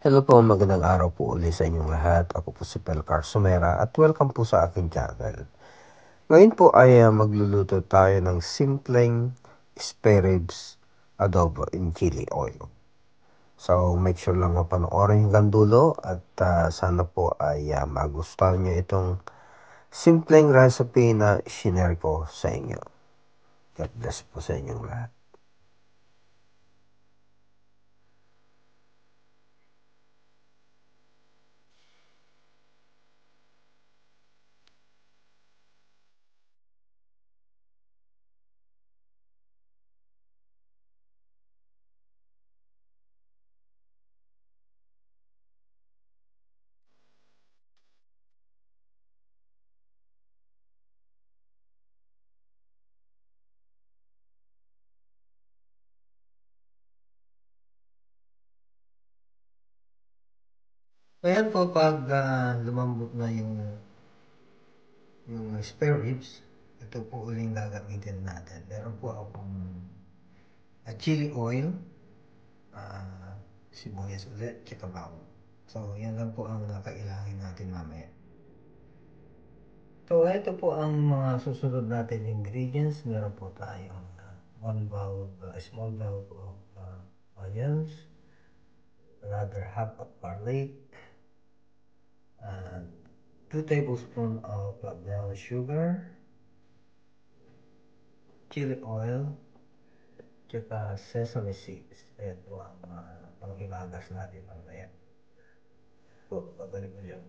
Hello po, magandang araw po ulit sa inyong lahat. Ako po si Pelcar Sumera at welcome po sa aking channel. Ngayon po ay magluluto tayo ng simpleng spare ribs adobo in chili oil. So make sure lang mapanoorin hanggang dulo at sana po ay magustuhan nyo itong simpleng recipe na shinare ko sa inyo. God bless po sa inyong lahat. Ayan po, pag lumambot na yung spare ribs, ito po uling gagamitin natin. Meron po akong chili oil, sibuyas ulit, tsaka bawang. So, yan lang po ang kailangan natin mamaya. So, ito po ang mga susunod natin ingredients. Meron po tayong small bowl of onions, another half of garlic, and 2 tablespoons of brown sugar, chili oil, tsaka sesame seeds. Ayan po ang panghimagas natin mamaya. Po, babalik mo dyan.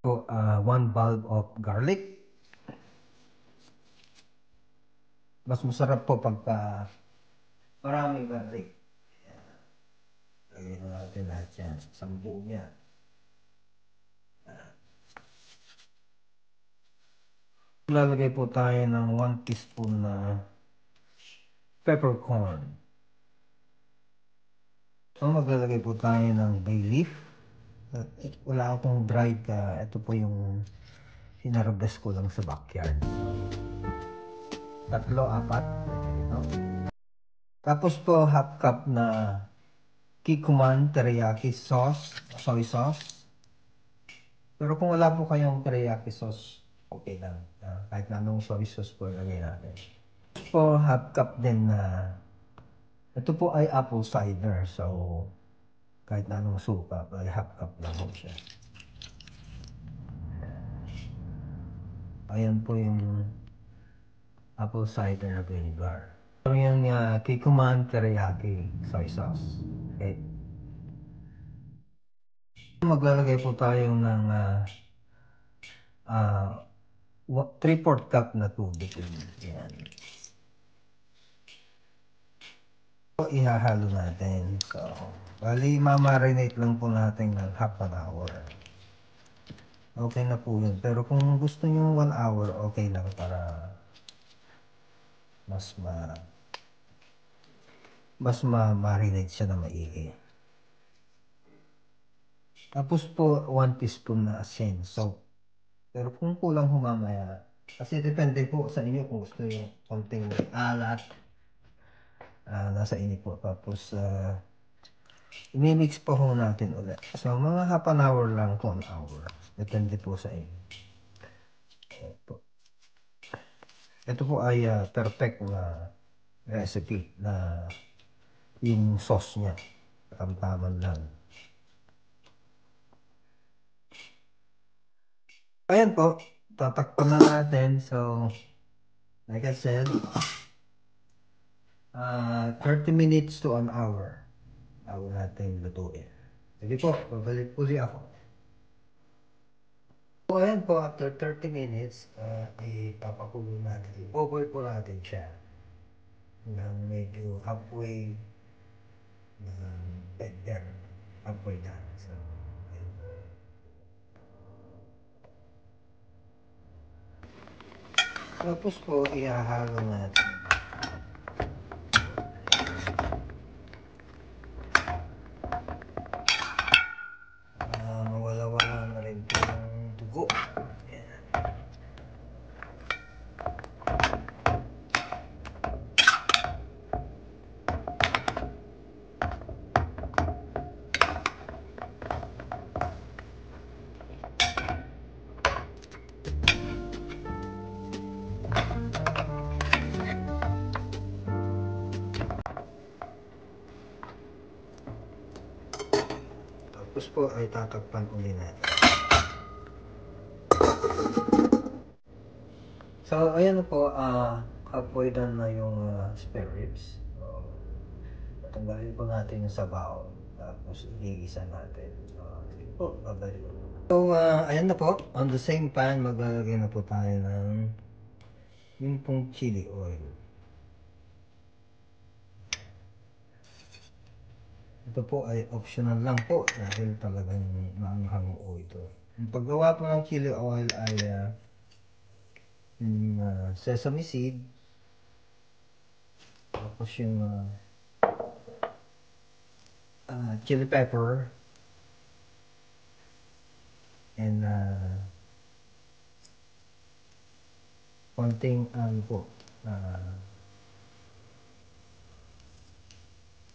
So, 1 bulb of garlic. Mas masarap po pagka maraming garlic. Lagyan na natin lahat yan. Isang buo niya. Lalagay po tayo ng 1 teaspoon na peppercorn. So, maglalagay po tayo ng bay leaf. Wala akong dried ito po yung hinarvest ko lang sa backyard. 3, 4. No? Tapos po half cup na Kikkoman teriyaki sauce, soy sauce. Pero kung wala po kayong teriyaki sauce, okay lang. Kahit na anong soy sauce po lagay natin. Po half cup din na ito po ay apple cider. So kahit na anong suka, ay half cup lang po siya. Ayan po yung apple cider na vinegar. So yung Kikkoman teriyaki soy sauce. Okay. Maglalagay po tayo ng 3/4 cup na tubig. Yan. So, ihahalo natin. So, bali, mamarinate lang po natin ng half an hour. Okay na po yun. Pero kung gusto nyo 1 hour, okay lang para mas ma-marinate siya na maigi. Tapos po, 1 teaspoon na asin. So, pero kung kulang humamaya, kasi depende po sa inyo kung gusto nyo konting alat, nasa inyo po. Tapos, i-mix po ho natin ulit. So, mga half an hour lang to 1 hour. Depende po sa inyo. Ito po ay perfect na recipe na yung sauce niya. Tamtaman lang. Ayan po. Tatakpan na natin. So, like I said, 30 minutes to 1 hour bago natin lutuin. Sige po, babalik po siya ako. So, ayan po, after 30 minutes, ipapakulo natin. I-over po natin siya. Hanggang medyo halfway tender. Halfway done. So, ayan. Tapos po, ihahalo natin. Mawala-wala na rin po yung dugo. Ayan. Tapos po ay tatakpan uli natin. So, ayan na po, halfway done na yung spare ribs. So, tanggalin po natin yung sabaw. Tapos, iigisa natin. Sige po, babalik. So, ayan na po. On the same pan, maglalagay na po tayo ng yung pong chili oil. Ito po ay optional lang po dahil talagang maanghang po ito. Yung paggawa po ng chili oil ay yung sesame seed, tapos yung chili pepper, and konting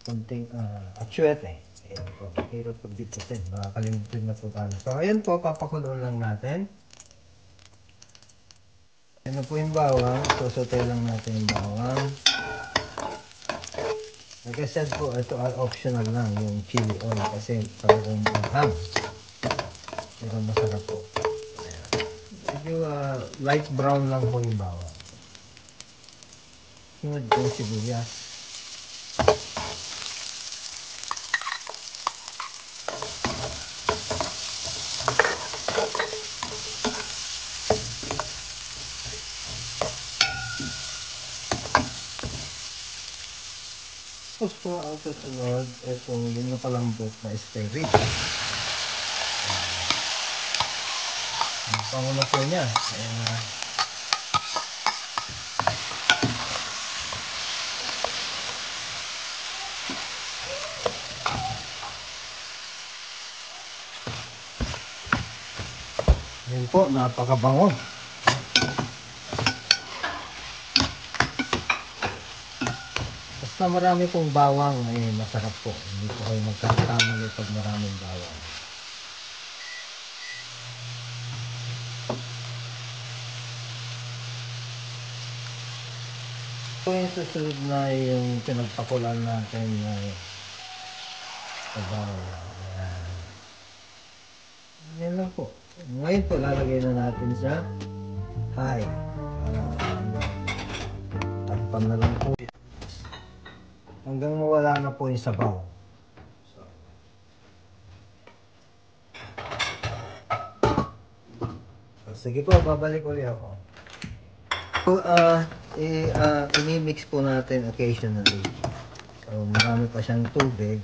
konting atsuete. Ayan po, hirap pagbitasin, makakalimutin na po tayo. So ayan po, papakulo lang natin. Ayan na po yung bawang, susutay lang natin yung bawang. Like I said po, ito ay optional lang yung chili oil kasi talagang anghang. Pero masarap po. Ayan. Medyo light brown lang po yung bawang. Sunod po yung sibuyas. Tapos po ang susunod, itong yung napalambot na spare ribs. Ang pango na po niya. Ayan. Ayan po, napakabango. Basta marami pong bawang, ay masarap po. Hindi po kayo magkakamali pag maraming bawang. So yung susunod na yung pinagpakulan natin na sabaw. Ayan. Ayan lang po. Ngayon po lalagay na natin sa high. Takpan na lang po. Hanggang mawala na po yung sabaw. Sige po, babalik ulit ako. So, i-mix po natin occasionally. So, marami pa siyang tubig.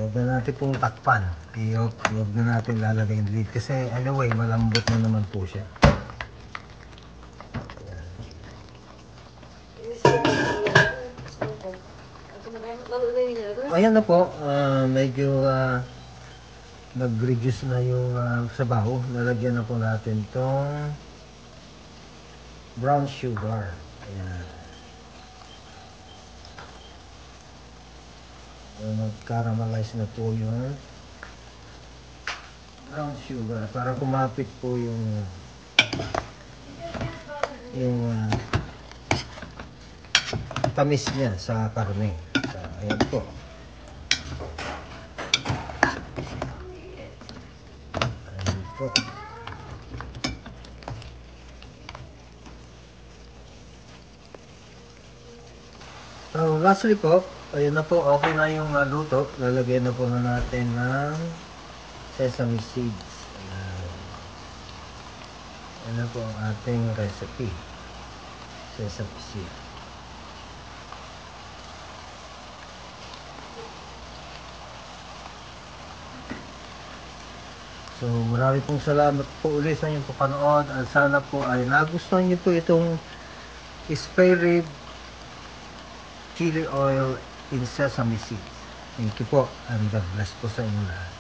Huwag na natin pong takpan. Huwag na natin lalagay yung lid. Kasi anyway, malambot na naman po siya. Ayan na po. Medyo nag-reduce na yung sabaw. Lalagyan na po natin itong brown sugar. Ayan. Nag-caramelize na po yung brown sugar para kumapit po yung tamis niya sa karne. So, ayan po. Ayan po. So, lastly po, ayun na po, okay na yung luto. Lalagyan na po na natin ng sesame seeds. Ayan na po ang ating recipe. Sesame seed. So, marami pong salamat po ulit sa inyong papanood at sana po ay nagustuhan niyo po itong spare rib chili oil in sesame seeds. Thank you po and God bless po sa inyo lahat.